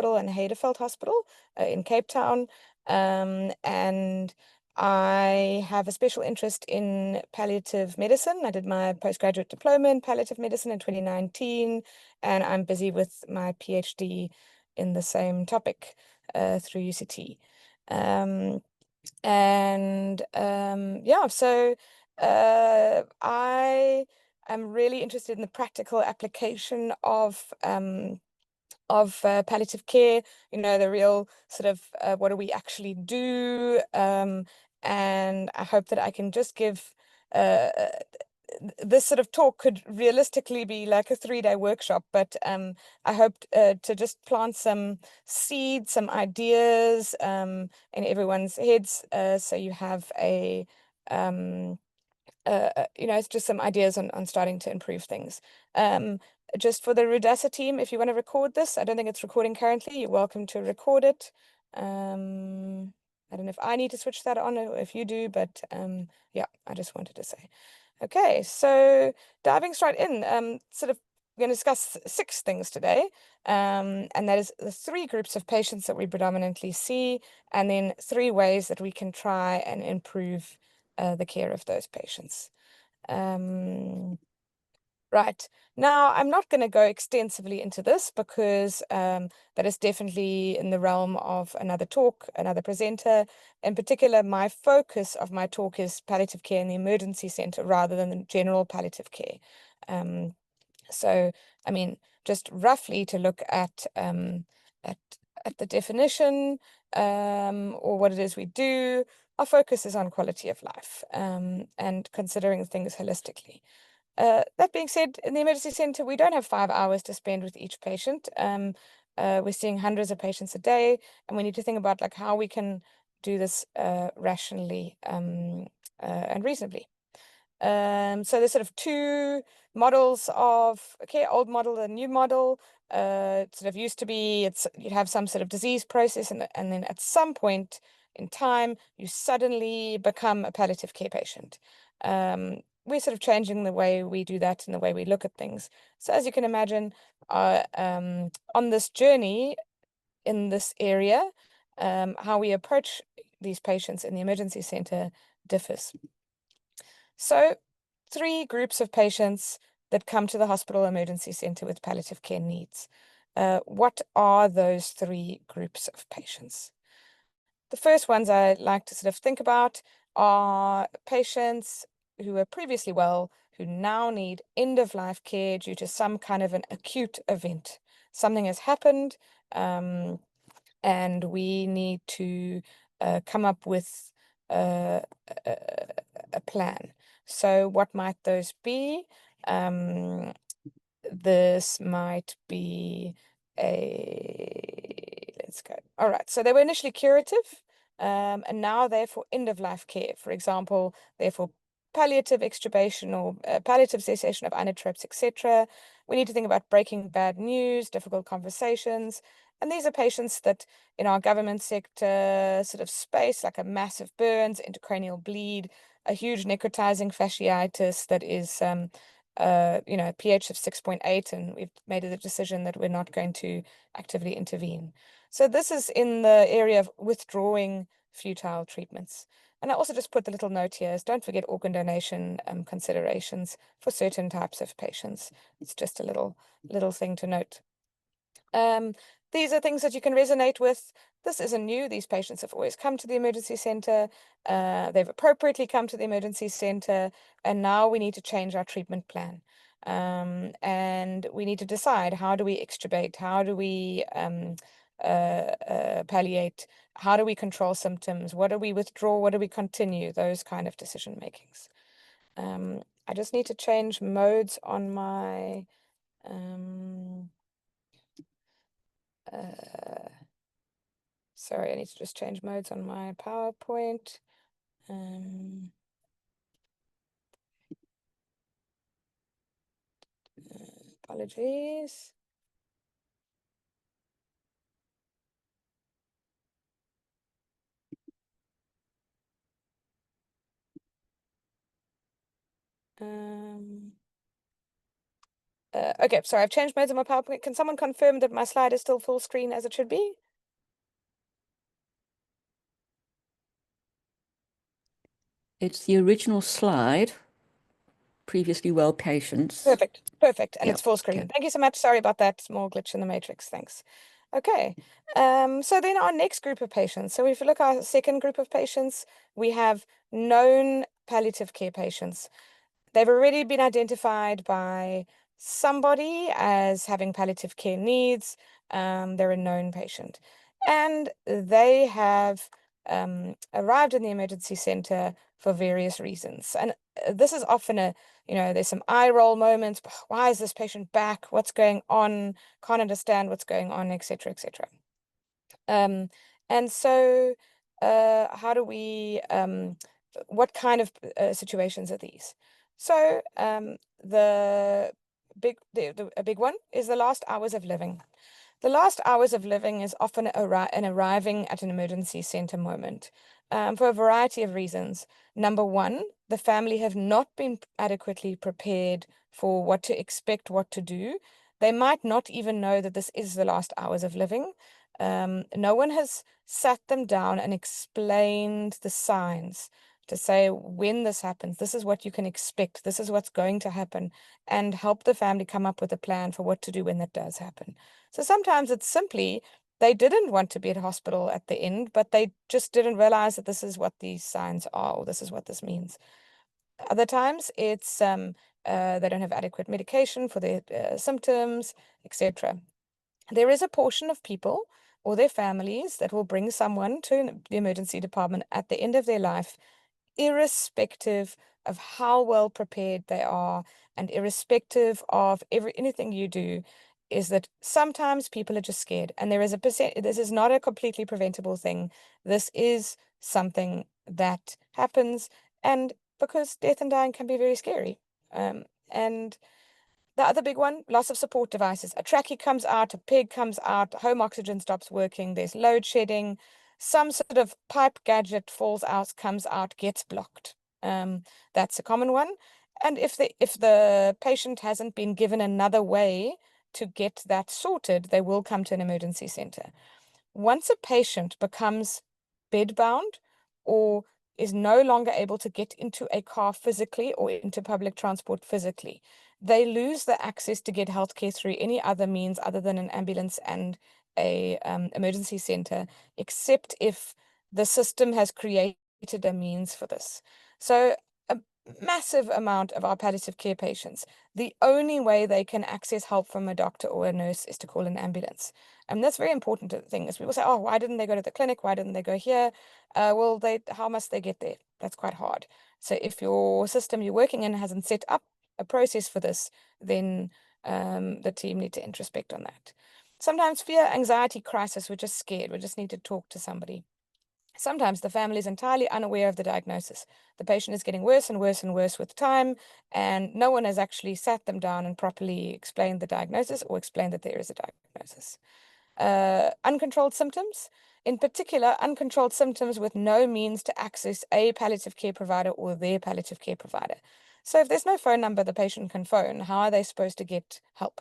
Hospital and Heideveld Hospital in Cape Town. And I have a special interest in palliative medicine. I did my postgraduate diploma in palliative medicine in 2019, and I'm busy with my PhD in the same topic through UCT. Yeah, so I am really interested in the practical application of palliative care, the real sort of what do we actually do? And I hope that I can just give this sort of talk could realistically be like a 3-day workshop, but I hope to just plant some seeds, some ideas in everyone's heads, so you have it's just some ideas on starting to improve things. Just for the Rudasa team, if you want to record this, I don't think it's recording currently. You're welcome to record it. I don't know if I need to switch that on or if you do, but yeah, I just wanted to say. Okay, so diving straight in, sort of we're going to discuss 6 things today, and that is the 3 groups of patients that we predominantly see, and then 3 ways that we can try and improve the care of those patients. Right. Now, I'm not going to go extensively into this because that is definitely in the realm of another talk, another presenter. In particular, my focus of my talk is palliative care in the emergency center rather than the general palliative care. So, I mean, just roughly to look at the definition or what it is we do, our focus is on quality of life and considering things holistically. That being said, in the emergency center, we don't have 5 hours to spend with each patient. We're seeing hundreds of patients a day, and we need to think about like how we can do this rationally and reasonably. So there's sort of 2 models of care, old model and new model. It sort of used to be you'd have some sort of disease process, and then at some point in time, you suddenly become a palliative care patient. We're sort of changing the way we do that and the way we look at things. So as you can imagine, on this journey in this area, how we approach these patients in the emergency center differs. So 3 groups of patients that come to the hospital emergency center with palliative care needs. What are those 3 groups of patients? The first ones I like to sort of think about are patients who were previously well, who now need end-of-life care due to some kind of an acute event. Something has happened, and we need to come up with a plan. So what might those be? This might be let's go. All right, so they were initially curative, and now they're for end-of-life care. For example, they're for palliative extubation or palliative cessation of inotropes, etc. We need to think about breaking bad news, difficult conversations, and these are patients that in our government sector sort of space, like a massive burns, intracranial bleed, a huge necrotizing fasciitis that is pH of 6.8, and we've made a decision that we're not going to actively intervene. So this is in the area of withdrawing futile treatments. And I also just put the little note here is don't forget organ donation considerations for certain types of patients. It's just a little thing to note. These are things that you can resonate with. This isn't new. These patients have always come to the emergency center. They've appropriately come to the emergency center, and now we need to change our treatment plan. And we need to decide, how do we extubate? How do we palliate? How do we control symptoms? What do we withdraw? What do we continue? Those kind of decision makings. I just need to change modes on my sorry, I need to just change modes on my PowerPoint. Apologies. Okay, sorry, I've changed modes on my PowerPoint. Can someone confirm that my slide is still full screen as it should be? It's the original slide, previously well patients. Perfect, perfect, and Yeah, it's full okay. screen. Thank you so much. Sorry about that small glitch in the matrix. Thanks. Okay, so then our next group of patients. So if you look at our second group of patients, we have known palliative care patients. They've already been identified by somebody as having palliative care needs. They're a known patient. And they have arrived in the emergency center for various reasons. And this is often there's some eye roll moments. Why is this patient back? What's going on? Can't understand what's going on, etc., etc. And so, how do we, what kind of situations are these? So, a big one is the last hours of living. The last hours of living is often an arriving at an emergency center moment, for a variety of reasons. Number one, the family have not been adequately prepared for what to expect, what to do. They might not even know that this is the last hours of living. No one has sat them down and explained the signs to say when this happens, this is what you can expect, this is what's going to happen, and help the family come up with a plan for what to do when that does happen. So sometimes it's simply they didn't want to be at hospital at the end, but they just didn't realize that this is what these signs are, or this is what this means. Other times it's they don't have adequate medication for their symptoms, etc. There is a portion of people or their families that will bring someone to the emergency department at the end of their life, irrespective of how well prepared they are and irrespective of anything you do, is that sometimes people are just scared. And there is this is not a completely preventable thing. This is something that happens, and because death and dying can be very scary. And the other big one, loss of support devices. A trachea comes out, a peg comes out, home oxygen stops working, there's load shedding, some sort of pipe gadget falls out, comes out, gets blocked. That's a common one. And if the patient hasn't been given another way to get that sorted, they will come to an emergency center. Once a patient becomes bedbound or is no longer able to get into a car physically or into public transport physically, they lose the access to get healthcare through any other means other than an ambulance and a emergency center, except if the system has created a means for this. So a massive amount of our palliative care patients, the only way they can access help from a doctor or a nurse is to call an ambulance. And that's very important to the thing is people say, oh, why didn't they go to the clinic? Why didn't they go here? Well, how must they get there? That's quite hard. So if your system you're working in hasn't set up a process for this, then the team need to introspect on that. Sometimes fear, anxiety, crisis, we're just scared. We just need to talk to somebody. Sometimes the family is entirely unaware of the diagnosis. The patient is getting worse and worse and worse with time, and no one has actually sat them down and properly explained the diagnosis or explained that there is a diagnosis. Uncontrolled symptoms, in particular, uncontrolled symptoms with no means to access a palliative care provider or their palliative care provider. So if there's no phone number the patient can phone, how are they supposed to get help?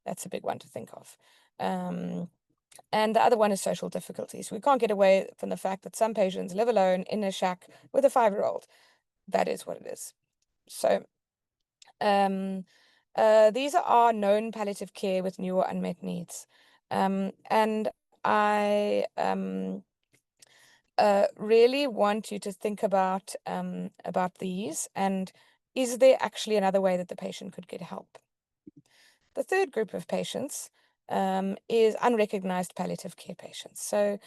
That's a big one to think of. And the other one is social difficulties. We can't get away from the fact that some patients live alone in a shack with a 5-year-old. That is what it is. So these are known palliative care with new or unmet needs. And I really want you to think about these, and is there actually another way that the patient could get help? The third group of patients is unrecognized palliative care patients. So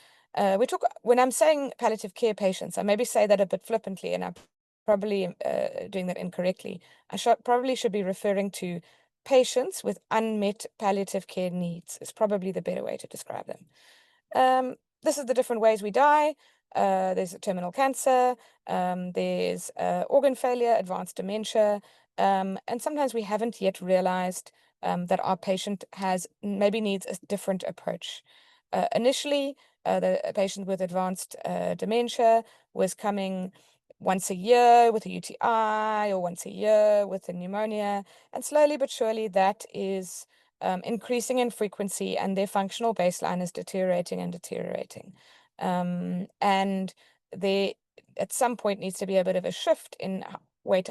when I'm saying palliative care patients, I maybe say that a bit flippantly, and I'm probably doing that incorrectly. I probably should be referring to patients with unmet palliative care needs. Is probably the better way to describe them. This is the different ways we die. There's terminal cancer, there's organ failure, advanced dementia, and sometimes we haven't yet realized that our patient maybe needs a different approach. Initially, the patient with advanced dementia was coming once a year with a UTI or once a year with a pneumonia. And slowly but surely that is increasing in frequency, and their functional baseline is deteriorating and deteriorating. And there at some point needs to be a bit of a shift in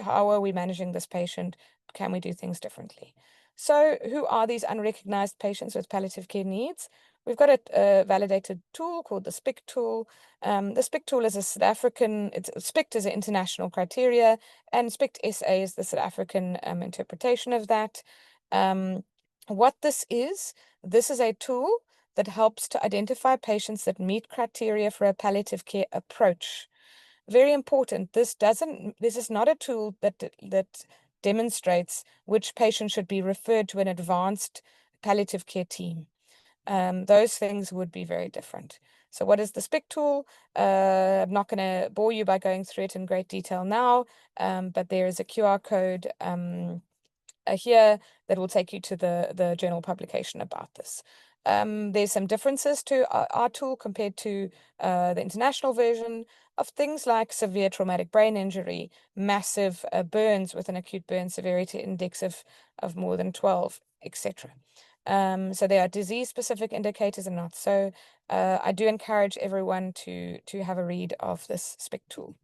how are we managing this patient? Can we do things differently? So who are these unrecognized patients with palliative care needs? We've got a validated tool called the SPIC tool. The SPIC tool is a South African, SPIC is an international criteria, and SPIC SA is the South African interpretation of that. What this is a tool that helps to identify patients that meet criteria for a palliative care approach. Very important. This is not a tool that demonstrates which patient should be referred to an advanced palliative care team. Those things would be very different. So what is the SPIC tool? I'm not going to bore you by going through it in great detail now, but there is a QR code here that will take you to the journal publication about this. There's some differences to our tool compared to the international version of things like severe traumatic brain injury, massive burns with an acute burn severity index of more than 12, etc. So there are disease-specific indicators and not. So I do encourage everyone to have a read of this SPIC tool.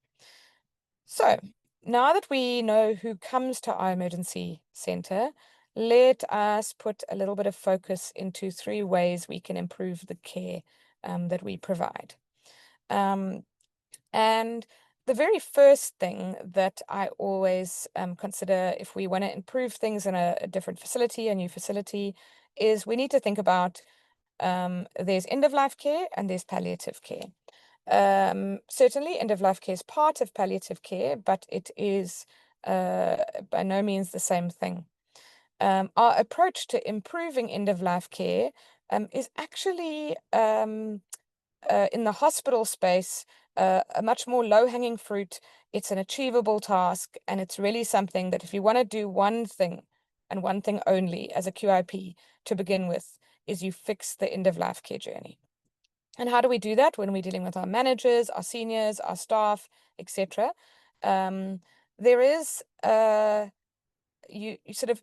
So now that we know who comes to our emergency center, let us put a little bit of focus into 3 ways we can improve the care that we provide. And the very first thing that I always consider if we want to improve things in a different facility, a new facility, is we need to think about there's end-of-life care and there's palliative care. Certainly, end-of-life care is part of palliative care, but it is by no means the same thing. Our approach to improving end-of-life care is actually in the hospital space a much more low-hanging fruit. It's an achievable task, and it's really something that if you want to do one thing and one thing only as a QIP to begin with, is you fix the end-of-life care journey. And how do we do that when we're dealing with our managers, our seniors, our staff, etc.? There is sort of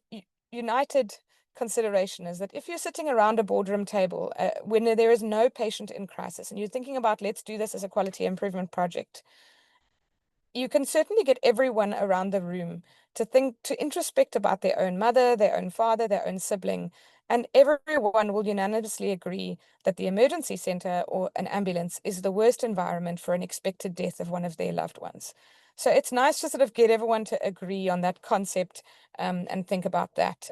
united consideration is that if you're sitting around a boardroom table when there is no patient in crisis and you're thinking about let's do this as a quality improvement project, you can certainly get everyone around the room to introspect about their own mother, their own father, their own sibling, and everyone will unanimously agree that the emergency center or an ambulance is the worst environment for an expected death of one of their loved ones. So it's nice to sort of get everyone to agree on that concept and think about that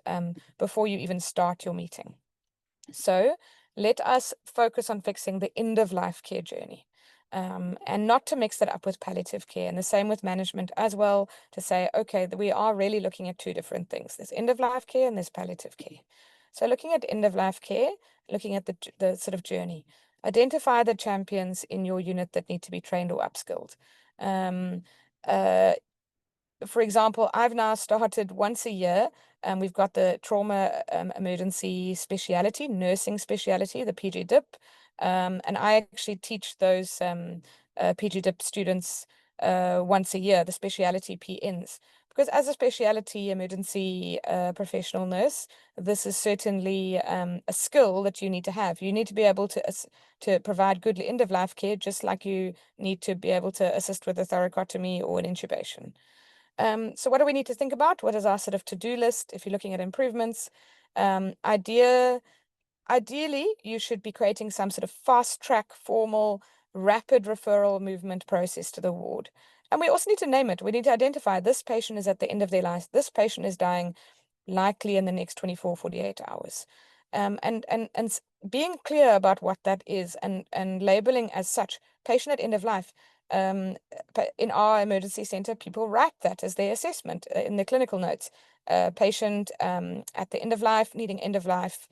before you even start your meeting. So let us focus on fixing the end-of-life care journey. And not to mix that up with palliative care, and the same with management as well, to say, okay, we are really looking at 2 different things. There's end-of-life care and there's palliative care. So looking at end-of-life care, looking at the sort of journey, identify the champions in your unit that need to be trained or upskilled. For example, I've now started once a year, and we've got the trauma emergency speciality, nursing speciality, the PGDip. And I actually teach those PGDip students once a year, the speciality PNs. Because as a speciality emergency professional nurse, this is certainly a skill that you need to have. You need to be able to provide good end-of-life care, just like you need to be able to assist with a thoracotomy or an intubation. So what do we need to think about? What is our sort of to-do list if you're looking at improvements? Ideally, you should be creating some sort of fast-track, formal, rapid referral movement process to the ward. And we also need to name it. We need to identify this patient is at the end of their life. This patient is dying likely in the next 24, 48 hours. And being clear about what that is and labeling as such, patient at end of life. In our emergency center, people write that as their assessment in the clinical notes. Patient at the end of life, needing end of life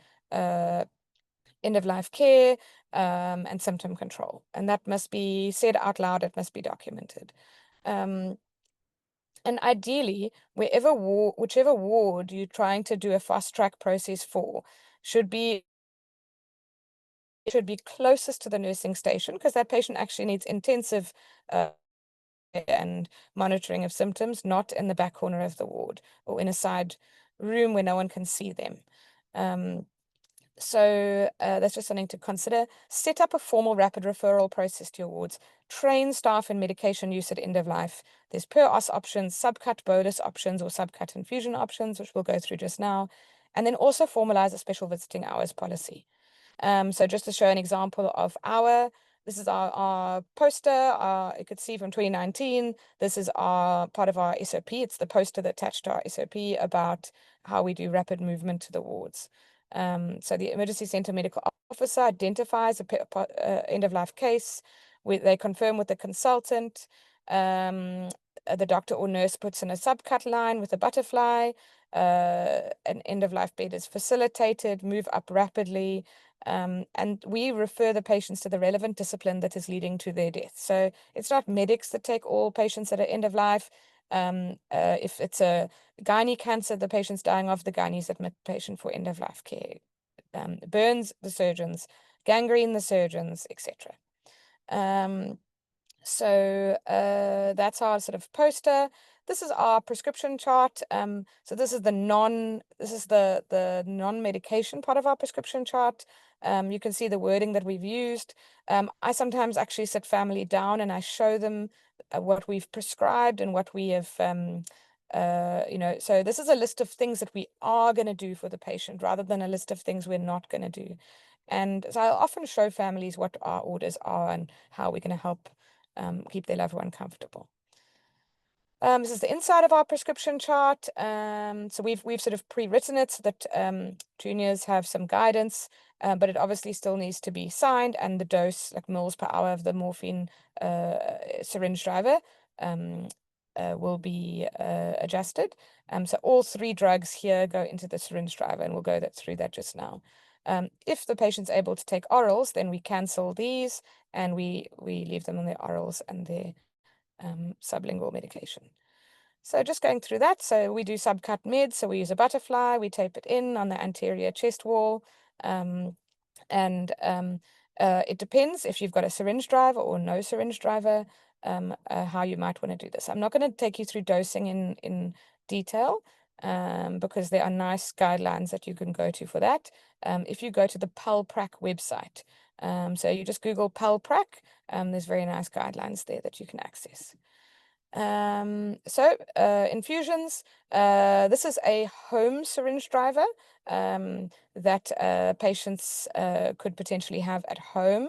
care and symptom control. And that must be said out loud, it must be documented. And ideally, whichever ward you're trying to do a fast track process for should be closest to the nursing station, because that patient actually needs intensive and monitoring of symptoms, not in the back corner of the ward or in a side room where no one can see them. So that's just something to consider. Set up a formal rapid referral process to your wards. Train staff in medication use at end of life. There's per-os options, subcut bolus options, or subcut infusion options, which we'll go through just now. And then also formalize a special visiting hours policy. So just to show an example of this is our poster. You could see from 2019. This is part of our SOP. It's the poster that attached to our SOP about how we do rapid movement to the wards. So the emergency center medical officer identifies a end-of-life case. They confirm with the consultant. The doctor or nurse puts in a subcut line with a butterfly. An end-of-life bed is facilitated, move up rapidly, and we refer the patients to the relevant discipline that is leading to their death. So it's not medics that take all patients that are end of life. If it's a gynae cancer the patient's dying of, the gynaes admit the patient for end of life care. Burns, the surgeons. Gangrene, the surgeons, etc. So that's our sort of poster. This is our prescription chart. So this is the non-medication part of our prescription chart. You can see the wording that we've used. I sometimes actually sit family down and I show them what we've prescribed and what we have, so this is a list of things that we are going to do for the patient rather than a list of things we're not going to do. And so I'll often show families what our orders are and how we're going to help keep their loved one comfortable. This is the inside of our prescription chart. So we've sort of pre-written it so that juniors have some guidance, but it obviously still needs to be signed, and the dose, like mils per hour of the morphine syringe driver, will be adjusted. So all 3 drugs here go into the syringe driver, and we'll go through that just now. If the patient's able to take orals, then we cancel these and we leave them on their orals and their sublingual medication. So just going through that, so we do subcut meds, so we use a butterfly, we tape it in on the anterior chest wall, it depends if you've got a syringe driver or no syringe driver, how you might want to do this. I'm not going to take you through dosing in detail, because there are nice guidelines that you can go to for that. If you go to the PallPrac website, so you just Google PallPrac, there's very nice guidelines there that you can access. Infusions, this is a home syringe driver that patients could potentially have at home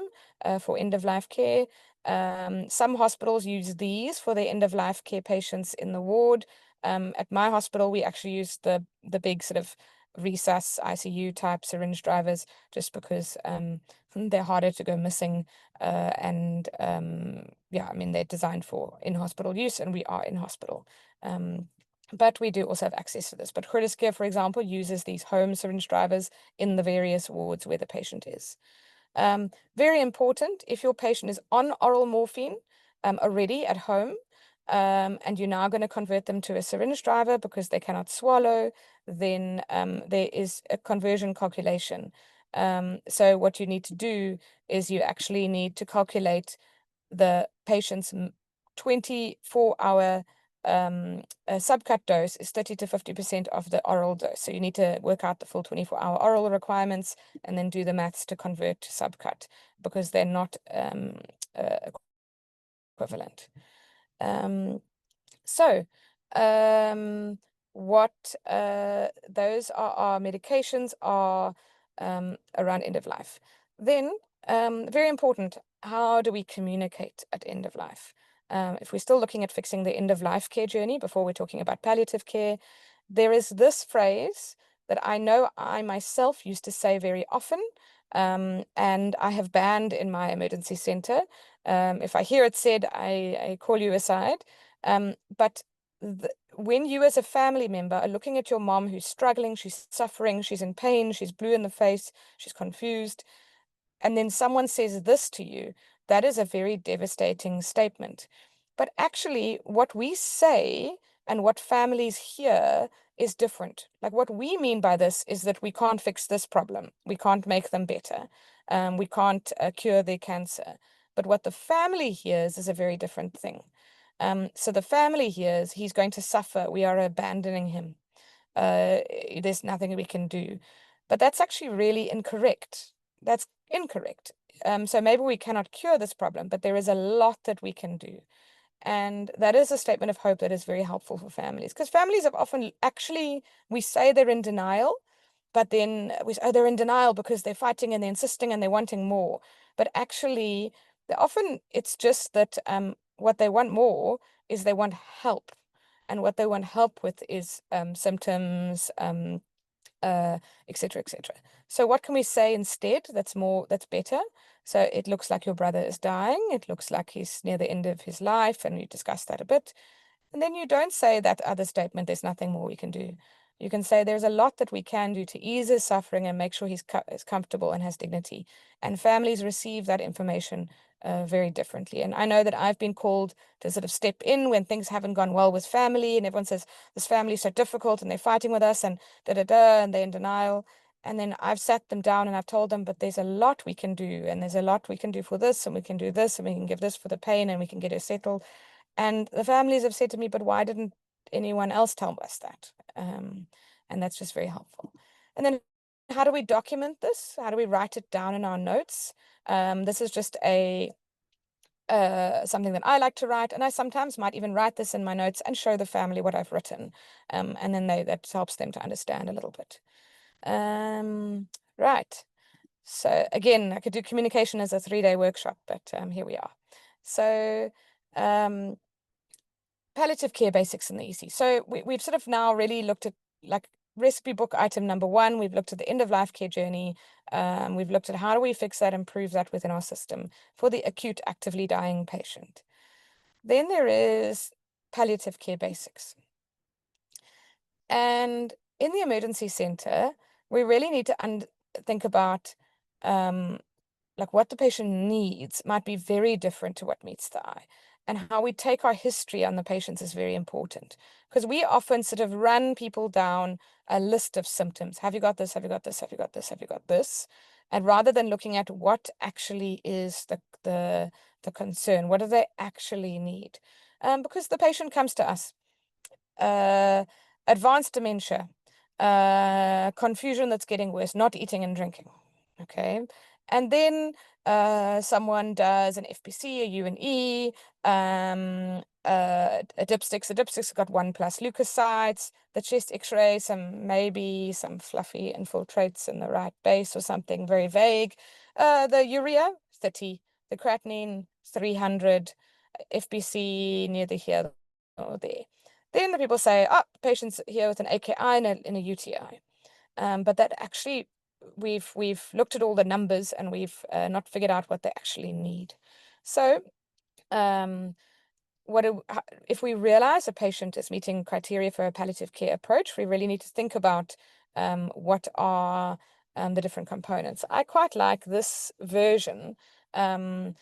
for end-of-life care. Some hospitals use these for their end-of-life care patients in the ward. At my hospital, we actually use the big sort of resus ICU type syringe drivers just because they're harder to go missing, and yeah, I mean, they're designed for in-hospital use, and we are in hospital. But we do also have access to this. But Curtis Care, for example, uses these home syringe drivers in the various wards where the patient is. Very important, if your patient is on oral morphine already at home, and you're now going to convert them to a syringe driver because they cannot swallow, then there is a conversion calculation. So what you need to do is you actually need to calculate the patient's 24-hour subcut dose is 30 to 50% of the oral dose. So you need to work out the full 24-hour oral requirements and then do the maths to convert to subcut because they're not equivalent. What those are our medications are around end of life. Then, very important, how do we communicate at end of life? If we're still looking at fixing the end of life care journey before we're talking about palliative care, there is this phrase that I know I myself used to say very often, and I have banned in my emergency center. If I hear it said, I call you aside. But when you as a family member are looking at your mom who's struggling, she's suffering, she's in pain, she's blue in the face, she's confused, and then someone says this to you, that is a very devastating statement. But actually, what we say and what families hear is different. Like what we mean by this is that we can't fix this problem. We can't make them better. We can't cure their cancer. But what the family hears is a very different thing. So the family hears he's going to suffer. We are abandoning him. There's nothing we can do. But that's actually really incorrect. That's incorrect. So maybe we cannot cure this problem, but there is a lot that we can do. And that is a statement of hope that is very helpful for families, because families have often actually, we say they're in denial, but then we say, oh, they're in denial because they're fighting and they're insisting and they're wanting more. But actually, often it's just that what they want more is they want help. And what they want help with is symptoms, et cetera, et cetera. So what can we say instead that's better? So it looks like your brother is dying. It looks like he's near the end of his life, and we discussed that a bit. And then you don't say that other statement, there's nothing more we can do. You can say there's a lot that we can do to ease his suffering and make sure he's comfortable and has dignity. And families receive that information very differently. And I know that I've been called to sort of step in when things haven't gone well with family, and everyone says, this family is so difficult and they're fighting with us and and they're in denial. And then I've sat them down and I've told them, but there's a lot we can do, and there's a lot we can do for this, and we can do this, and we can give this for the pain, and we can get her settled. And the families have said to me, but why didn't anyone else tell us that? And that's just very helpful. And then how do we document this? How do we write it down in our notes? This is just something that I like to write, and I sometimes might even write this in my notes and show the family what I've written. And then that helps them to understand a little bit. Right. So again, I could do communication as a 3-day workshop, but here we are. So palliative care basics and the easy. So we've sort of now really looked at like recipe book item number 1. We've looked at the end of life care journey. We've looked at how do we fix that, improve that within our system for the acute actively dying patient. Then there is palliative care basics. And in the emergency center, we really need to think about like what the patient needs might be very different to what meets the eye. And how we take our history on the patients is very important, because we often sort of run people down a list of symptoms. Have you got this? Have you got this? Have you got this? Have you got this? And rather than looking at what actually is the concern, what do they actually need? Because the patient comes to us, advanced dementia, confusion that's getting worse, not eating and drinking. Okay. And then someone does an FBC, a U&E, a dipstick's got 1+ leukocytes, the chest x-ray, maybe some fluffy infiltrates in the right base or something very vague. The urea, 30, the creatinine, 300, FBC neither here or there. Then the people say, oh, patient's here with an AKI and a UTI. But that actually, we've looked at all the numbers, and we've not figured out what they actually need. So if we realize a patient is meeting criteria for a palliative care approach, we really need to think about what are the different components. I quite like this version, this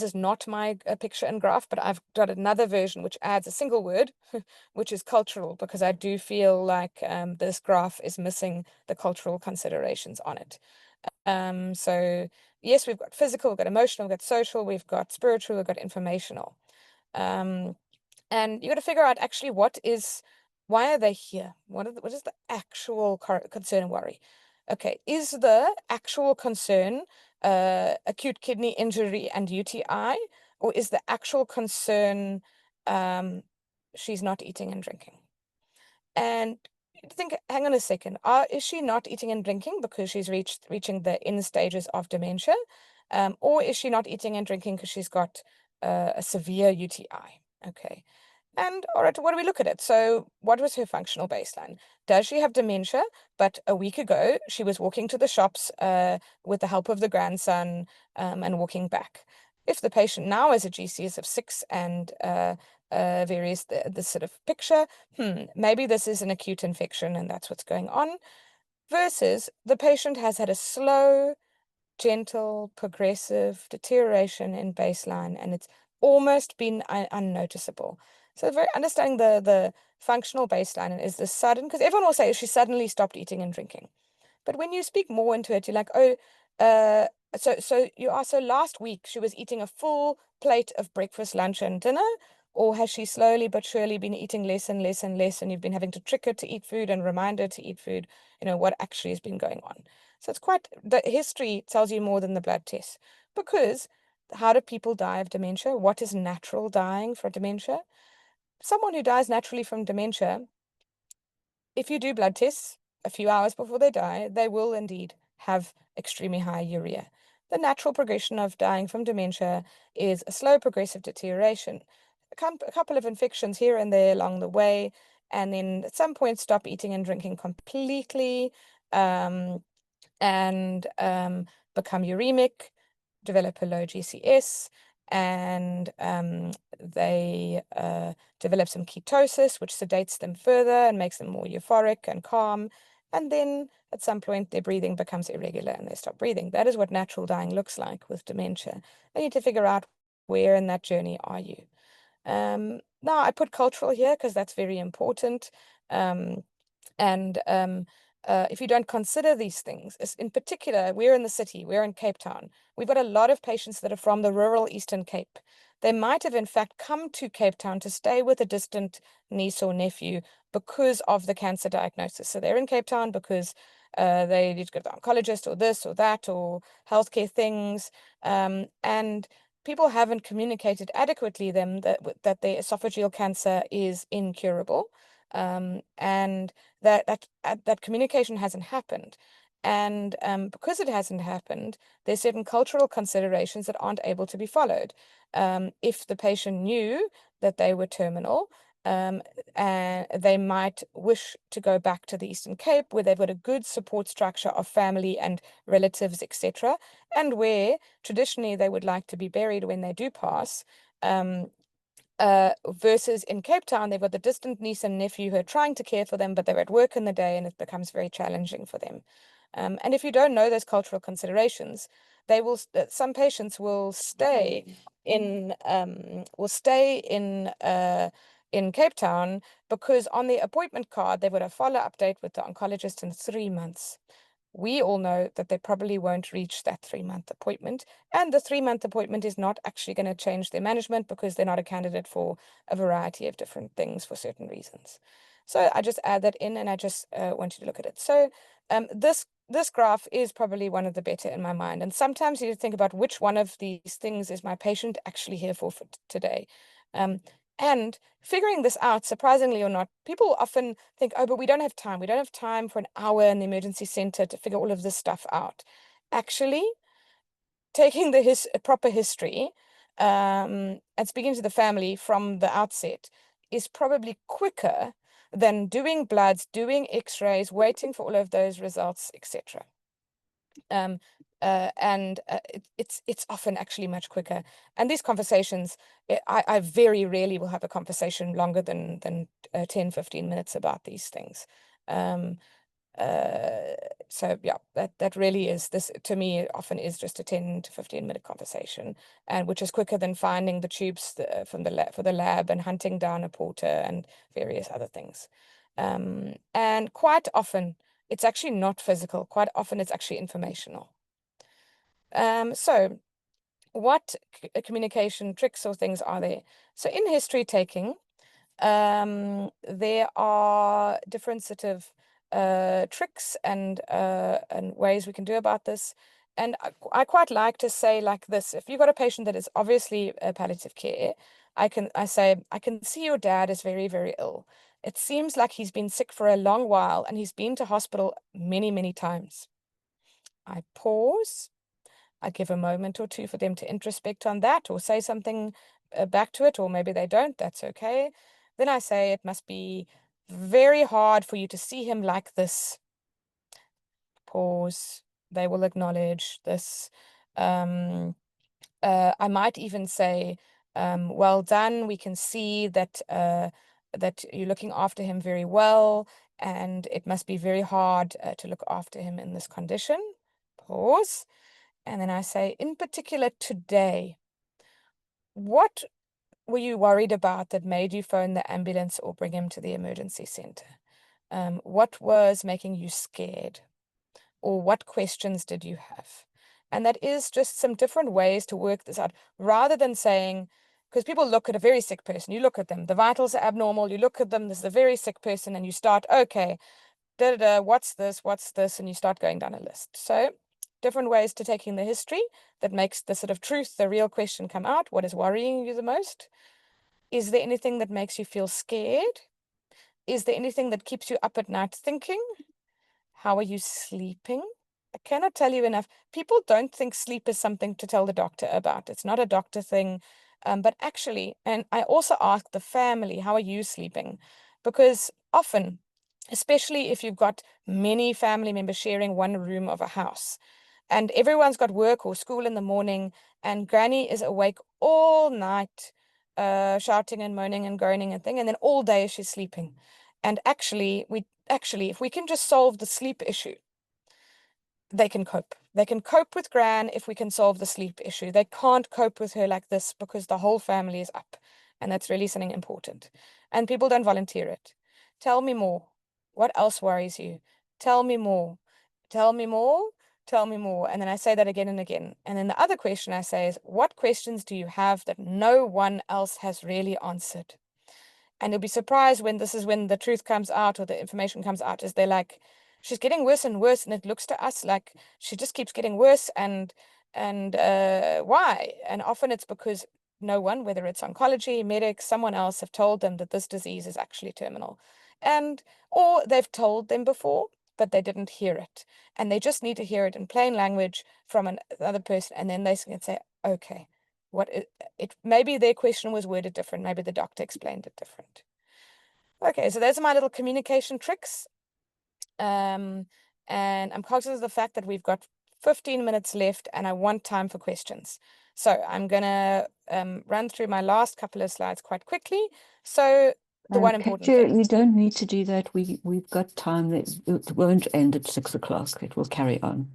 is not my picture and graph, but I've got another version which adds a single word, which is cultural, because I do feel like this graph is missing the cultural considerations on it. So yes, we've got physical, we've got emotional, we've got social, we've got spiritual, we've got informational. And you got to figure out actually why are they here? What is the actual concern and worry? Okay, is the actual concern acute kidney injury and UTI, or is the actual concern she's not eating and drinking? And think, hang on a second, is she not eating and drinking because she's reaching the end stages of dementia, or is she not eating and drinking because she's got a severe UTI? Okay. And all right, what do we look at it? So what was her functional baseline? Does she have dementia? But a week ago, she was walking to the shops with the help of the grandson and walking back. If the patient now has a GCS of 6 and varies the sort of picture, maybe this is an acute infection and that's what's going on, versus the patient has had a slow, gentle, progressive deterioration in baseline, and it's almost been unnoticeable. So very understanding the functional baseline, and is this sudden, because everyone will say she suddenly stopped eating and drinking. But when you speak more into it, you're like, oh, So you asked, so last week she was eating a full plate of breakfast, lunch, and dinner, or has she slowly but surely been eating less and less and less, and you've been having to trick her to eat food and remind her to eat food, what actually has been going on? So the history tells you more than the blood tests, because how do people die of dementia? What is natural dying for dementia? Someone who dies naturally from dementia, if you do blood tests a few hours before they die, they will indeed have extremely high urea. The natural progression of dying from dementia is a slow progressive deterioration, a couple of infections here and there along the way, and then at some point stop eating and drinking completely, and become uremic, develop a low GCS, and they develop some ketosis, which sedates them further and makes them more euphoric and calm. And then at some point, their breathing becomes irregular and they stop breathing. That is what natural dying looks like with dementia. I need to figure out where in that journey are you. Now, I put cultural here because that's very important. And if you don't consider these things, in particular, we're in the city, we're in Cape Town. We've got a lot of patients that are from the rural Eastern Cape. They might have, in fact, come to Cape Town to stay with a distant niece or nephew because of the cancer diagnosis. So they're in Cape Town because they need to go to the oncologist or this or that or healthcare things. And people haven't communicated adequately them that their esophageal cancer is incurable. And that communication hasn't happened. And because it hasn't happened, there's certain cultural considerations that aren't able to be followed. If the patient knew that they were terminal, and they might wish to go back to the Eastern Cape, where they've got a good support structure of family and relatives, etc., and where traditionally they would like to be buried when they do pass. Versus in Cape Town, they've got the distant niece and nephew who are trying to care for them, but they're at work in the day and it becomes very challenging for them. And if you don't know those cultural considerations, some patients will stay in Cape Town because on the appointment card they've got a follow-up date with the oncologist in 3 months. We all know that they probably won't reach that 3-month appointment. And the 3-month appointment is not actually going to change their management because they're not a candidate for a variety of different things for certain reasons. So I just add that in, and I just want you to look at it. So this graph is probably one of the better in my mind. And sometimes you think about which one of these things is my patient actually here for today. And figuring this out, surprisingly or not, people often think, oh, but we don't have time. We don't have time for an hour in the emergency center to figure all of this stuff out. Actually, taking the proper history and speaking to the family from the outset is probably quicker than doing bloods, doing x-rays, waiting for all of those results, etc. It's often actually much quicker. And these conversations, I very rarely will have a conversation longer than 10, 15 minutes about these things. So yeah, that really is this to me. It often is just a 10 to 15-minute conversation, and which is quicker than finding the tubes from the lab for the lab and hunting down a porter and various other things. And quite often it's actually not physical. Quite often it's actually informational. So what communication tricks or things are there? So in history taking, there are different sort of tricks and ways we can do about this. And I quite like to say like this: if you've got a patient that is obviously palliative care, I say, I can see your dad is very, very ill. It seems like he's been sick for a long while and he's been to hospital many, many times. I pause. I give a moment or two for them to introspect on that or say something back to it, or maybe they don't. That's okay. Then I say it must be very hard for you to see him like this. Pause. They will acknowledge this. I might even say, well done. We can see that that you're looking after him very well, and it must be very hard to look after him in this condition. Pause. And then I say, in particular today, what were you worried about that made you phone the ambulance or bring him to the emergency center? What was making you scared? Or what questions did you have? And that is just some different ways to work this out, rather than saying, because people look at a very sick person, you look at them, the vitals are abnormal, you look at them, this is a very sick person, and you start, okay, what's this, and you start going down a list. So different ways to taking the history that makes the sort of truth, the real question come out. What is worrying you the most? Is there anything that makes you feel scared? Is there anything that keeps you up at night thinking? How are you sleeping? I cannot tell you enough. People don't think sleep is something to tell the doctor about. It's not a doctor thing. But actually, and I also ask the family, how are you sleeping? Because often, especially if you've got many family members sharing one room of a house, and everyone's got work or school in the morning, and granny is awake all night, shouting and moaning and groaning and thing, and then all day she's sleeping. And actually, if we can just solve the sleep issue, they can cope. They can cope with Gran if we can solve the sleep issue. They can't cope with her like this because the whole family is up. And that's really something important. And people don't volunteer it. Tell me more. What else worries you? Tell me more. Tell me more. Tell me more. And then I say that again and again. And then the other question I say is, what questions do you have that no one else has really answered? And you'll be surprised when this is when the truth comes out or the information comes out, is they're like, she's getting worse and worse, and it looks to us like she just keeps getting worse, and why? And often it's because no one, whether it's oncology, medics, someone else, have told them that this disease is actually terminal. And or they've told them before, but they didn't hear it. And they just need to hear it in plain language from another person, and then they can say, okay, what it maybe their question was worded different, maybe the doctor explained it different. Okay, so those are my little communication tricks. And I'm conscious of the fact that we've got 15 minutes left and I want time for questions. So I'm gonna run through my last couple of slides quite quickly. So the one important Katya, thing. you don't need to do that. We've got time. That it won't end at 6 o'clock. It will carry on.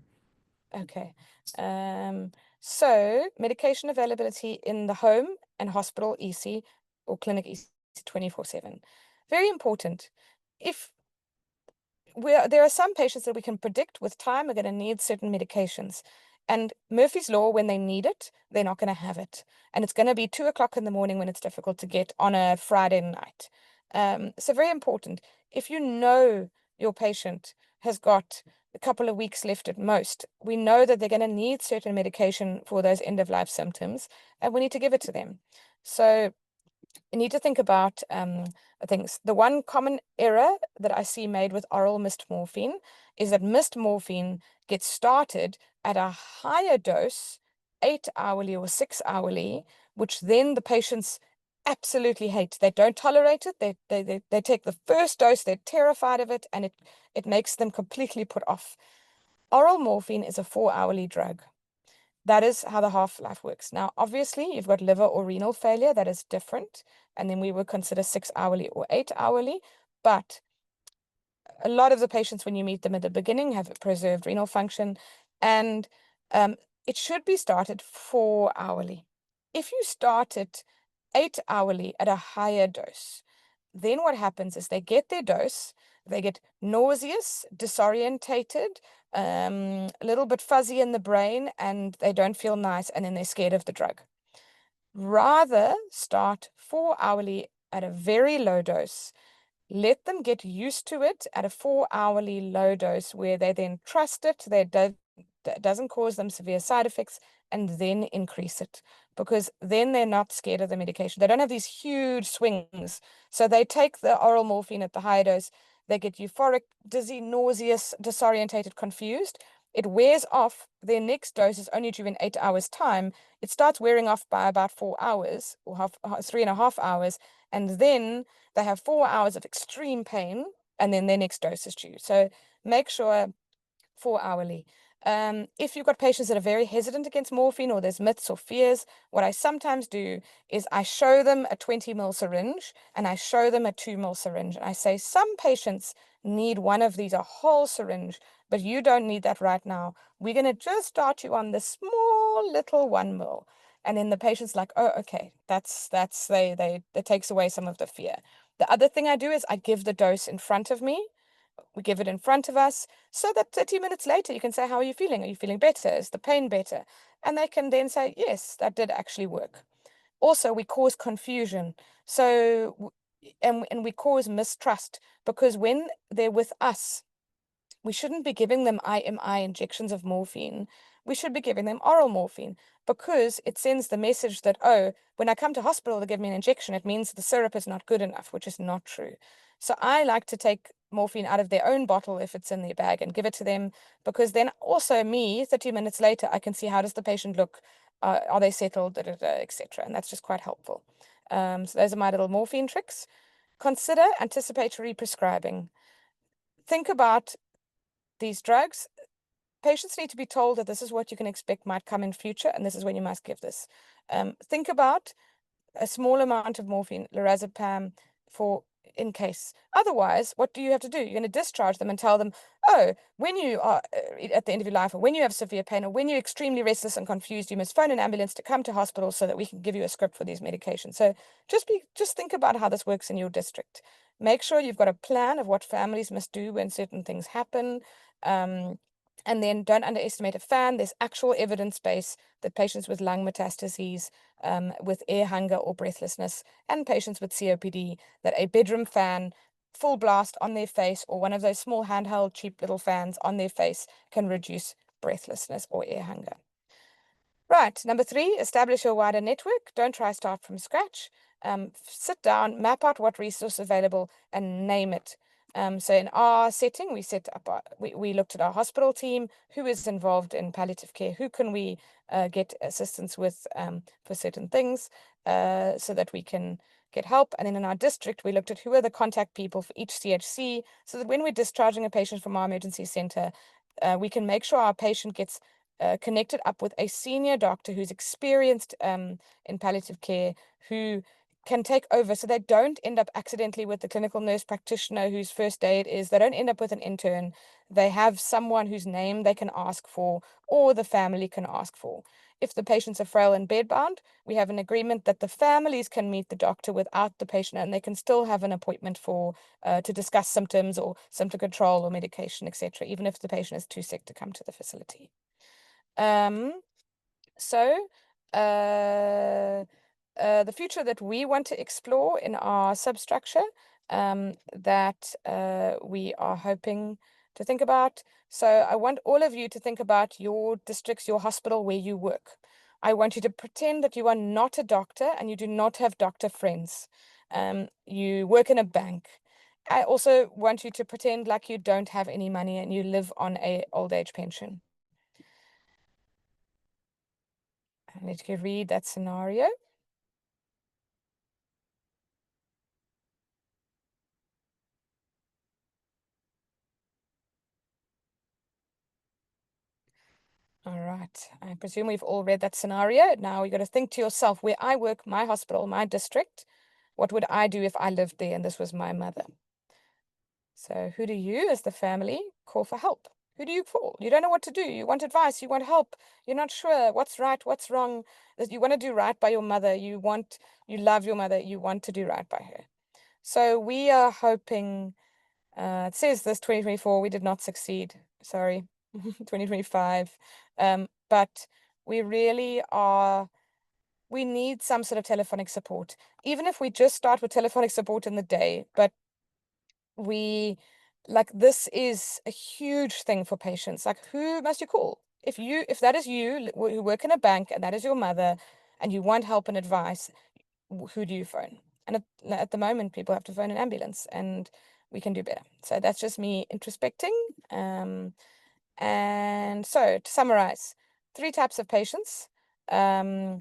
Okay. So medication availability in the home and hospital EC or clinic EC 24/7. Very important. If there are some patients that we can predict with time are going to need certain medications. And Murphy's Law, when they need it, they're not going to have it. And it's going to be 2 o'clock in the morning when it's difficult to get on a Friday night. So very important. If you know your patient has got a couple of weeks left at most, we know that they're going to need certain medication for those end-of-life symptoms, and we need to give it to them. So you need to think about things. The one common error that I see made with oral mist morphine is that mist morphine gets started at a higher dose, 8-hourly or 6-hourly, which then the patients absolutely hate. They don't tolerate it. They take the first dose, they're terrified of it, and it makes them completely put off. Oral morphine is a 4-hourly drug. That is how the half-life works. Now, obviously, you've got liver or renal failure. That is different. And then we would consider 6-hourly or 8-hourly. But a lot of the patients, when you meet them at the beginning, have preserved renal function. And it should be started 4-hourly. If you start it 8-hourly at a higher dose, then what happens is they get their dose, they get nauseous, disorientated, a little bit fuzzy in the brain, and they don't feel nice, and then they're scared of the drug. Rather start 4-hourly at a very low dose. Let them get used to it at a 4-hourly low dose where they then trust it, that doesn't cause them severe side effects, and then increase it, because then they're not scared of the medication. They don't have these huge swings. So they take the oral morphine at the higher dose, they get euphoric, dizzy, nauseous, disorientated, confused. It wears off. Their next dose is only due in 8 hours' time. It starts wearing off by about 4 hours or 3.5 hours. And then they have 4 hours of extreme pain, and then their next dose is due. So make sure 4-hourly. If you've got patients that are very hesitant against morphine, or there's myths or fears, what I sometimes do is I show them a 20 ml syringe and I show them a 2 ml syringe. And I say, some patients need one of these, a whole syringe, but you don't need that right now. We're going to just start you on the small little 1 ml. And then the patient's like, oh, okay, that takes away some of the fear. The other thing I do is I give the dose in front of me We give it in front of us so that 30 minutes later you can say, how are you feeling? Are you feeling better? Is the pain better? And they can then say, yes, that did actually work. Also, we cause confusion. So, and we cause mistrust, because when they're with us, we shouldn't be giving them IMI injections of morphine. We should be giving them oral morphine, because it sends the message that, oh, when I come to hospital to give me an injection, it means the syrup is not good enough, which is not true. So I like to take morphine out of their own bottle if it's in their bag and give it to them, because then also me, 30 minutes later, I can see how does the patient look, are they settled, etc. And that's just quite helpful. So those are my little morphine tricks. Consider anticipatory prescribing. Think about these drugs. Patients need to be told that this is what you can expect might come in future, and this is when you must give this. Think about a small amount of morphine, lorazepam, for in case. Otherwise, what do you have to do? You're going to discharge them and tell them, oh, when you are at the end of your life, or when you have severe pain, or when you're extremely restless and confused, you must phone an ambulance to come to hospital so that we can give you a script for these medications. So just think about how this works in your district. Make sure you've got a plan of what families must do when certain things happen. And then don't underestimate a fan. There's actual evidence base that patients with lung metastases, with air hunger or breathlessness, and patients with COPD, that a bedroom fan, full blast on their face, or one of those small handheld cheap little fans on their face, can reduce breathlessness or air hunger. Right, number 3, establish your wider network. Don't try start from scratch. Sit down, map out what resource available, and name it. So in our setting, we set up we looked at our hospital team, who is involved in palliative care, who can we get assistance with for certain things, so that we can get help. And then in our district, we looked at who are the contact people for each CHC, so that when we're discharging a patient from our emergency center, we can make sure our patient gets connected up with a senior doctor who's experienced in palliative care, who can take over, so they don't end up accidentally with the clinical nurse practitioner whose first aid is. They don't end up with an intern. They have someone whose name they can ask for, or the family can ask for. If the patients are frail and bedbound, we have an agreement that the families can meet the doctor without the patient, and they can still have an appointment for to discuss symptoms or symptom control or medication, etc., even if the patient is too sick to come to the facility. So the future that we want to explore in our substructure, that we are hoping to think about. So I want all of you to think about your districts, your hospital where you work. I want you to pretend that you are not a doctor and you do not have doctor friends. You work in a bank. I also want you to pretend like you don't have any money and you live on an old age pension. I need to read that scenario. All right. I presume we've all read that scenario. Now you got to think to yourself, where I work, my hospital, my district, what would I do if I lived there and this was my mother? So who do you, as the family, call for help? Who do you call? You don't know what to do. You want advice. You want help. You're not sure what's right, what's wrong. You want to do right by your mother. You love your mother. You want to do right by her. So we are hoping, it says this 2024, we did not succeed. Sorry, 2025. But we really are, we need some sort of telephonic support. Even if we just start with telephonic support in the day, but this is a huge thing for patients. Like, who must you call? If that is you who work in a bank and that is your mother and you want help and advice, who do you phone? And at the moment, people have to phone an ambulance, and we can do better. So that's just me introspecting. And so to summarize, 3 types of patients: sudden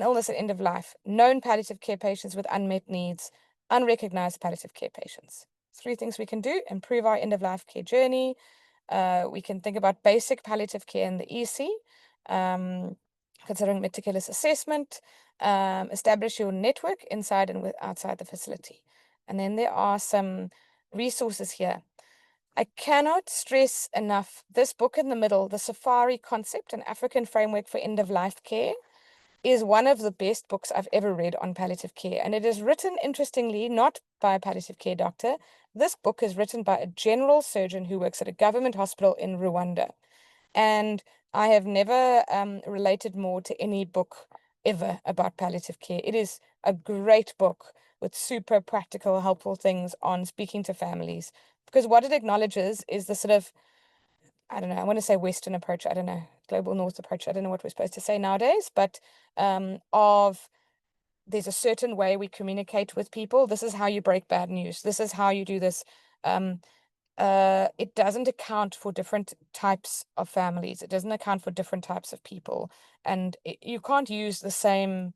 illness at end of life, known palliative care patients with unmet needs, unrecognized palliative care patients. 3 things we can do: improve our end of life care journey. We can think about basic palliative care in the EC, considering meticulous assessment, establish your network inside and outside the facility. And then there are some resources here. I cannot stress enough this book in the middle, The Safari Concept, an African Framework for End-of-Life Care. is one of the best books I've ever read on palliative care. And it is written, interestingly, not by a palliative care doctor. This book is written by a general surgeon who works at a government hospital in Rwanda. And I have never related more to any book ever about palliative care. It is a great book with super practical, helpful things on speaking to families. Because what it acknowledges is the sort of, I don't know, I want to say Western approach, I don't know, global North approach, I don't know what we're supposed to say nowadays, but of there's a certain way we communicate with people. This is how you break bad news. This is how you do this. It doesn't account for different types of families. It doesn't account for different types of people. And you can't use the same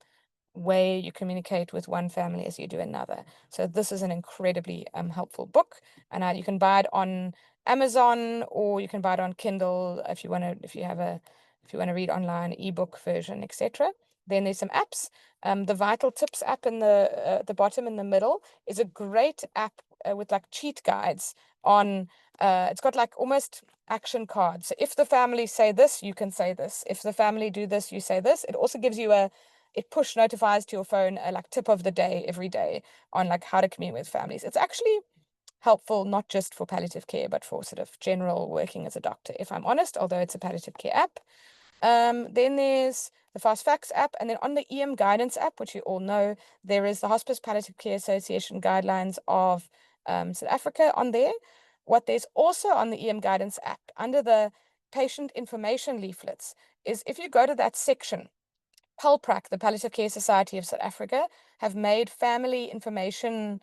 way you communicate with one family as you do another. So this is an incredibly helpful book, and you can buy it on Amazon, or you can buy it on Kindle if you want to, if you want to read online, ebook version, etc. Then there's some apps. The Vital Tips app in the bottom in the middle is a great app with like cheat guides on. It's got like almost action cards. So if the family say this, you can say this. If the family do this, you say this. It also gives you it push notifies to your phone a like tip of the day every day on like how to communicate with families. It's actually helpful not just for palliative care, but for sort of general working as a doctor, if I'm honest, although it's a palliative care app. Then there's the Fast Facts app, and then on the EM Guidance app, which you all know, there is the Hospice Palliative Care Association guidelines of South Africa on there. What there's also on the EM Guidance app, under the patient information leaflets, is if you go to that section, PALPRAC, the Palliative Care Society of South Africa, have made family information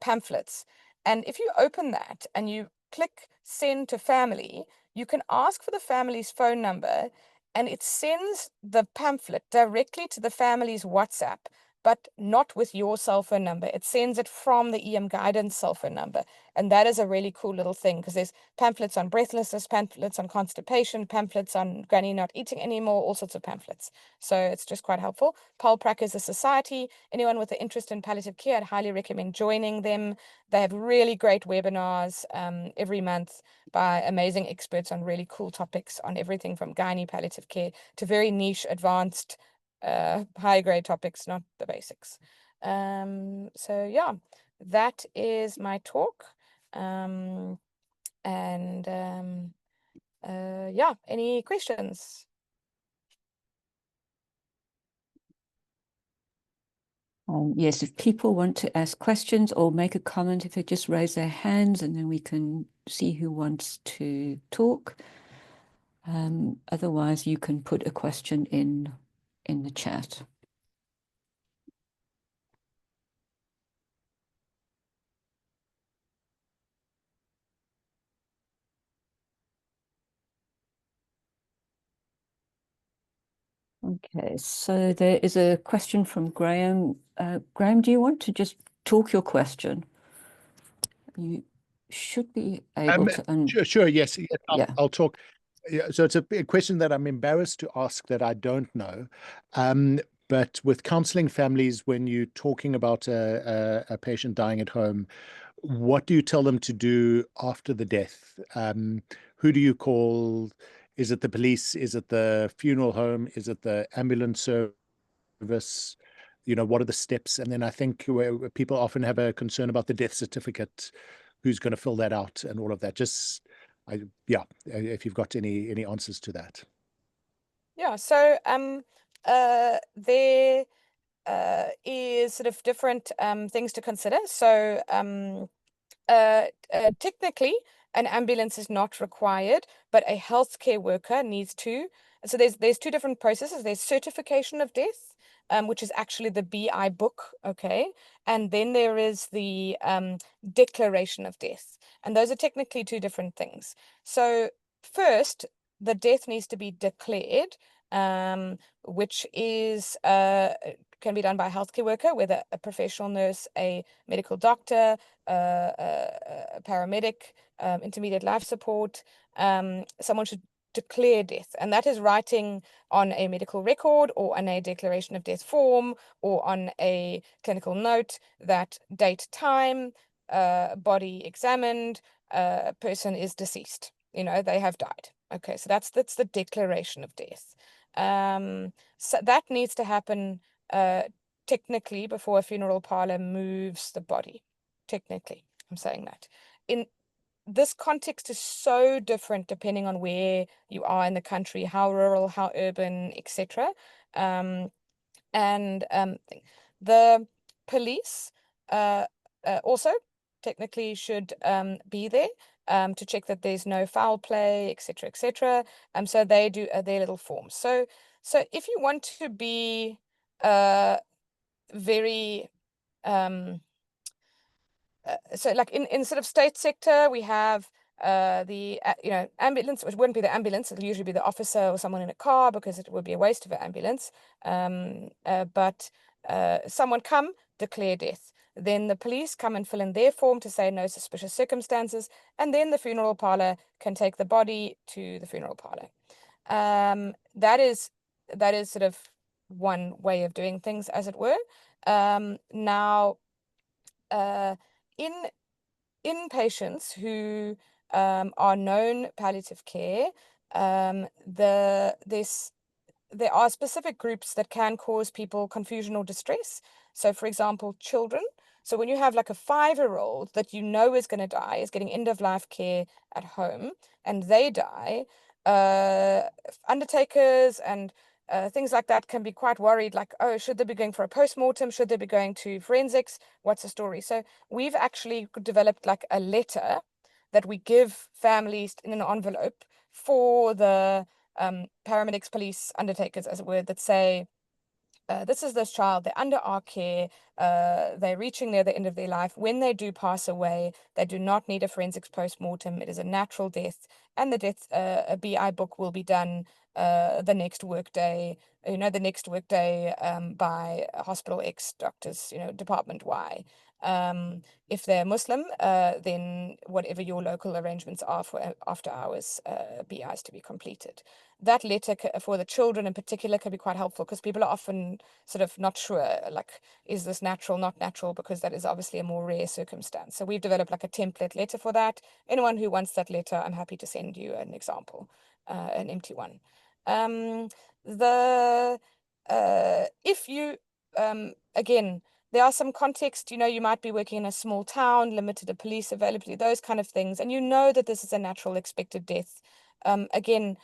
pamphlets. And if you open that and you click send to family, you can ask for the family's phone number, and it sends the pamphlet directly to the family's WhatsApp, but not with your cell phone number. It sends it from the EM Guidance cell phone number. And that is a really cool little thing, because there's pamphlets on breathlessness, pamphlets on constipation, pamphlets on granny not eating anymore, all sorts of pamphlets. So it's just quite helpful. PALPRAC is a society. Anyone with an interest in palliative care, I'd highly recommend joining them. They have really great webinars every month by amazing experts on really cool topics on everything from gynae palliative care to very niche, advanced, high grade topics, not the basics. So yeah, that is my talk. Yeah, any questions? Yes, if people want to ask questions or make a comment, if they just raise their hands, and then we can see who wants to talk. Otherwise, you can put a question in the chat. Okay, so there is a question from Graham. Graham, do you want to just talk your question? You should be able to. Sure, yes. Yeah. I'll talk. Yeah, so it's a question that I'm embarrassed to ask that I don't know. But with counseling families, when you're talking about a patient dying at home, what do you tell them to do after the death? Who do you call? Is it the police? Is it the funeral home? Is it the ambulance service? What are the steps? And then I think where people often have a concern about the death certificate, who's going to fill that out and all of that. If you've got any answers to that. Yeah, so there is sort of different things to consider. So technically, an ambulance is not required, but a healthcare worker needs to. So there's two different processes. There's certification of death, which is actually the BI book, okay? And then there is the declaration of death. And those are technically two different things. So first, the death needs to be declared, which is can be done by a healthcare worker, whether a professional nurse, a medical doctor, a paramedic, intermediate life support. Someone should declare death, and that is writing on a medical record or on a declaration of death form or on a clinical note that date, time, body examined, person is deceased. They have died. Okay, so that's the declaration of death. So that needs to happen technically before a funeral parlor moves the body. Technically, I'm saying that. In this context is so different depending on where you are in the country, how rural, how urban, etc. The police also technically should be there to check that there's no foul play, etc., etc. So they do their little forms. So if you want to be very so like in sort of state sector, we have the ambulance, which wouldn't be the ambulance. It'll usually be the officer or someone in a car because it would be a waste of an ambulance. But someone come, declare death. Then the police come and fill in their form to say no suspicious circumstances, and then the funeral parlor can take the body to the funeral parlor. That is sort of one way of doing things, as it were. Now, in patients who are known palliative care, there are specific groups that can cause people confusion or distress. So, for example, children. So when you have like a 5-year-old that you know is going to die, is getting end-of-life care at home, and they die, undertakers and things like that can be quite worried, like, oh, should they be going for a post-mortem? Should they be going to forensics? What's the story? So we've actually developed like a letter that we give families in an envelope for the paramedics, police, undertakers, as it were, that say, this is this child, they're under our care, they're reaching near the end of their life. When they do pass away, they do not need a forensics post-mortem. It is a natural death, and the death, a BI book will be done the next workday, by Hospital X doctors, Department Y. If they're Muslim, then whatever your local arrangements are for after hours BIs to be completed. That letter for the children in particular can be quite helpful because people are often sort of not sure, like, is this natural, not natural, because that is obviously a more rare circumstance. So we've developed like a template letter for that. Anyone who wants that letter, I'm happy to send you an example, an empty one. If you, again, there are some context, you might be working in a small town, limited police availability, those kind of things, and you know that this is a natural expected death. Again,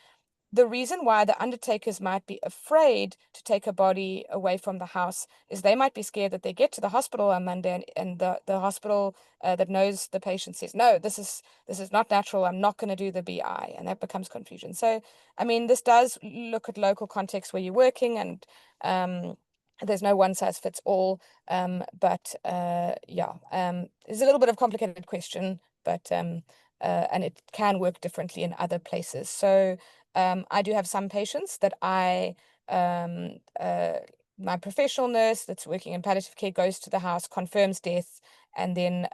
the reason why the undertakers might be afraid to take a body away from the house is they might be scared that they get to the hospital on Monday and the hospital that knows the patient says, no, this is not natural, I'm not going to do the BI, and that becomes confusion. So, I mean, this does look at local context where you're working, and there's no one size fits all, but it's a little bit of a complicated question, but and it can work differently in other places. So I do have some patients that my professional nurse that's working in palliative care goes to the house, confirms death, and then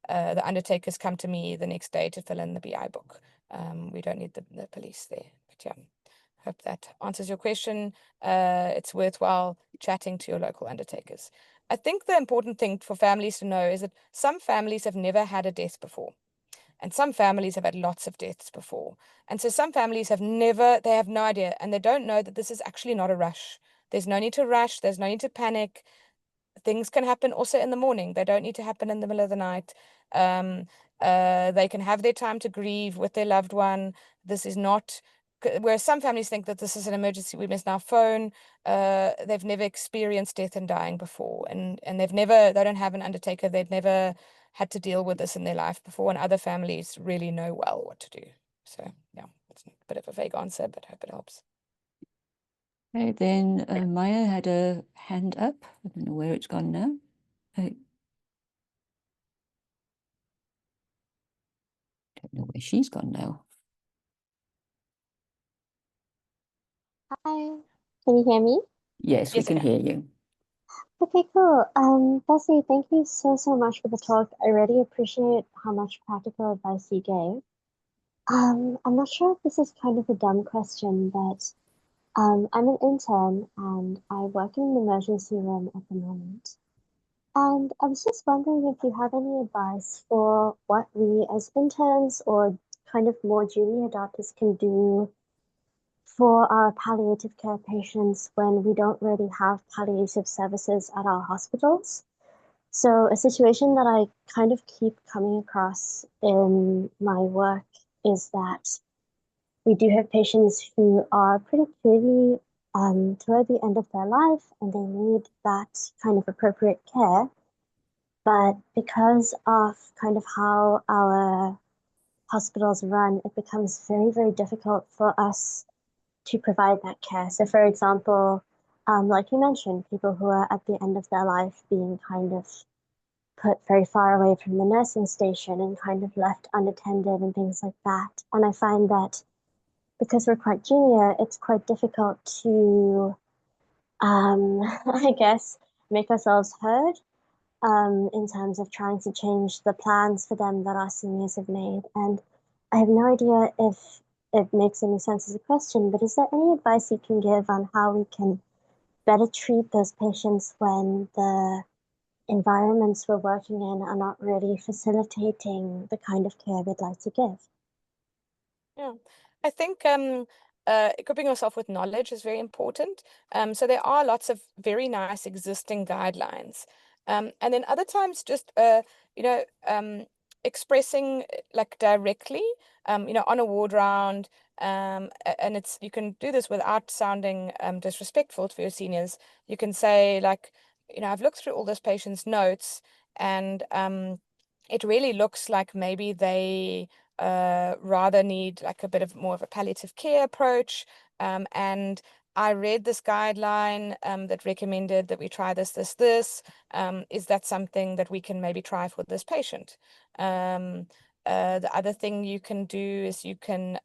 the undertakers come to me the next day to fill in the BI book. We don't need the police there, but yeah. Hope that answers your question. It's worthwhile chatting to your local undertakers. I think the important thing for families to know is that some families have never had a death before, and some families have had lots of deaths before. And so some families have they have no idea, and they don't know that this is actually not a rush. There's no need to rush. There's no need to panic. Things can happen also in the morning. They don't need to happen in the middle of the night. They can have their time to grieve with their loved one. This is not, whereas some families think that this is an emergency, we must now phone. They've never experienced death and dying before, and they don't have an undertaker. They've never had to deal with this in their life before, and other families really know well what to do. So yeah, it's a bit of a vague answer, but I hope it helps. Okay, then Maya had a hand up. I don't know where it's gone now. I don't know where she's gone now. Hi, can you hear me? Yes, we Yes, I can can. hear you. Okay, cool. Bessie, thank you so much for the talk. I really appreciate how much practical advice you gave. I'm not sure if this is kind of a dumb question, but I'm an intern and I work in an emergency room at the moment. And I was just wondering if you have any advice for what we as interns or kind of more junior doctors can do for our palliative care patients when we don't really have palliative services at our hospitals. So a situation that I kind of keep coming across in my work is that we do have patients who are pretty clearly toward the end of their life and they need that kind of appropriate care. But because of kind of how our hospitals run, it becomes very, very difficult for us to provide that care. So for example, like you mentioned, people who are at the end of their life being kind of put very far away from the nursing station and kind of left unattended and things like that. And I find that because we're quite junior, it's quite difficult to, I guess, make ourselves heard in terms of trying to change the plans for them that our seniors have made. And I have no idea if it makes any sense as a question, but is there any advice you can give on how we can better treat those patients when the environments we're working in are not really facilitating the kind of care we'd like to give? Yeah, I think equipping yourself with knowledge is very important. So there are lots of very nice existing guidelines. And then other times just, expressing like directly, on a ward round, and you can do this without sounding disrespectful to your seniors. You can say like, I've looked through all this patient's notes and it really looks like maybe they rather need like a bit of more of a palliative care approach. And I read this guideline that recommended that we try this. Is that something that we can maybe try for this patient? The other thing you can do is you can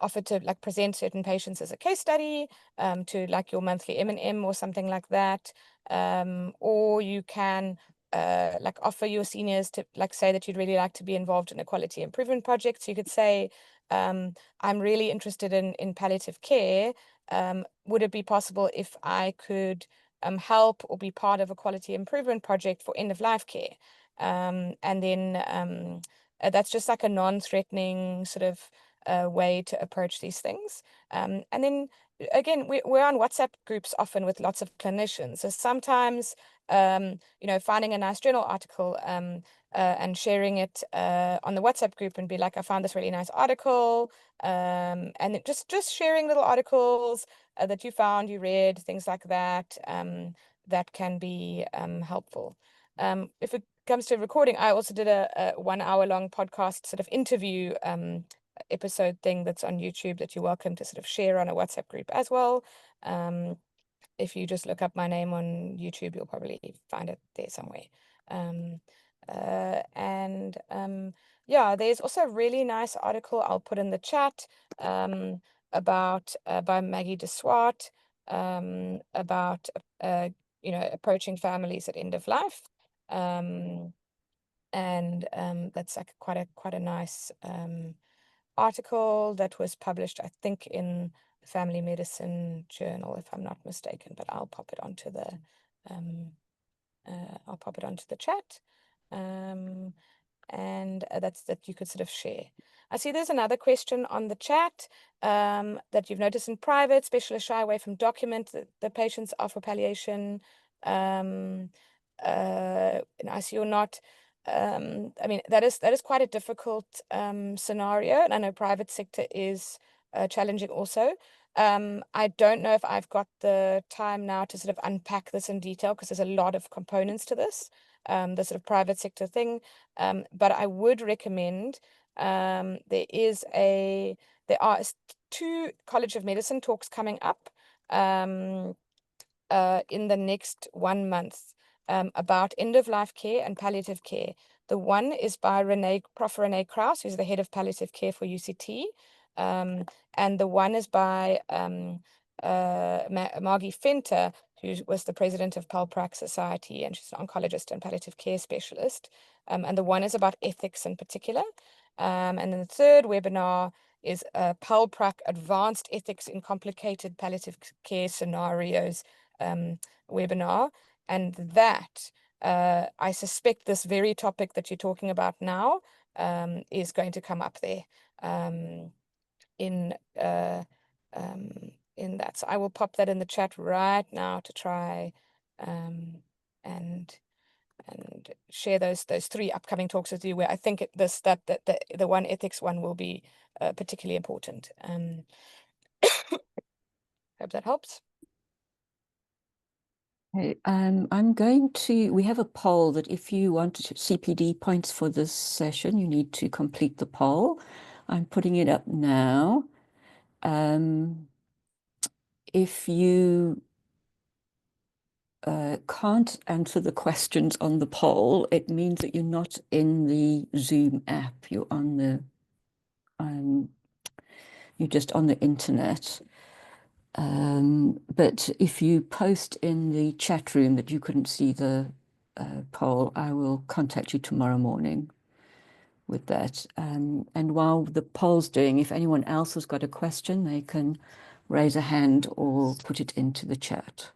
offer to like present certain patients as a case study to like your monthly M&M or something like that. Or you can like offer your seniors to like say that you'd really like to be involved in a quality improvement project. So you could say, I'm really interested in palliative care. Would it be possible if I could help or be part of a quality improvement project for end-of-life care? And then that's just like a non-threatening sort of way to approach these things. And then again, we're on WhatsApp groups often with lots of clinicians. So sometimes, finding a nice journal article and sharing it on the WhatsApp group and be like, I found this really nice article. And just sharing little articles that you found, you read, things like that, that can be helpful. If it comes to recording, I also did a 1 hour long podcast sort of interview episode thing that's on YouTube that you're welcome to sort of share on a WhatsApp group as well. If you just look up my name on YouTube, you'll probably find it there somewhere. Yeah, there's also a really nice article I'll put in the chat about by Maggie de Swart about approaching families at end of life. That's like quite a nice article that was published, I think, in the Family Medicine Journal, if I'm not mistaken, but I'll pop it onto the chat. That's that you could sort of share. I see there's another question on the chat that you've noticed in private, specialists shy away from document the patients are for palliation in ICU or not. I mean, that is quite a difficult scenario, and I know private sector is challenging also. I don't know if I've got the time now to sort of unpack this in detail because there's a lot of components to this, the sort of private sector thing. But I would recommend there are 2 College of Medicine talks coming up in the next 1 month. About end-of-life care and palliative care. The one is by Prof. Renee Krause, who's the head of palliative care for UCT. And the one is by Margie Fenter, who was the president of PallPrac Society, and she's an oncologist and palliative care specialist. And the one is about ethics in particular. And then the third webinar is PallPrac Advanced Ethics in Complicated Palliative Care Scenarios webinar. And that, I suspect this very topic that you're talking about now is going to come up there. in that. So I will pop that in the chat right now to try and share those 3 upcoming talks with you, where I think the one ethics one will be particularly important. Hope that helps. Okay, we have a poll that if you want CPD points for this session, you need to complete the poll. I'm putting it up now. If you can't answer the questions on the poll, it means that you're not in the Zoom app. You're on the, you're just on the internet. But if you post in the chat room that you couldn't see the poll, I will contact you tomorrow morning with that. And while the poll's doing, if anyone else has got a question, they can raise a hand or put it into the chat.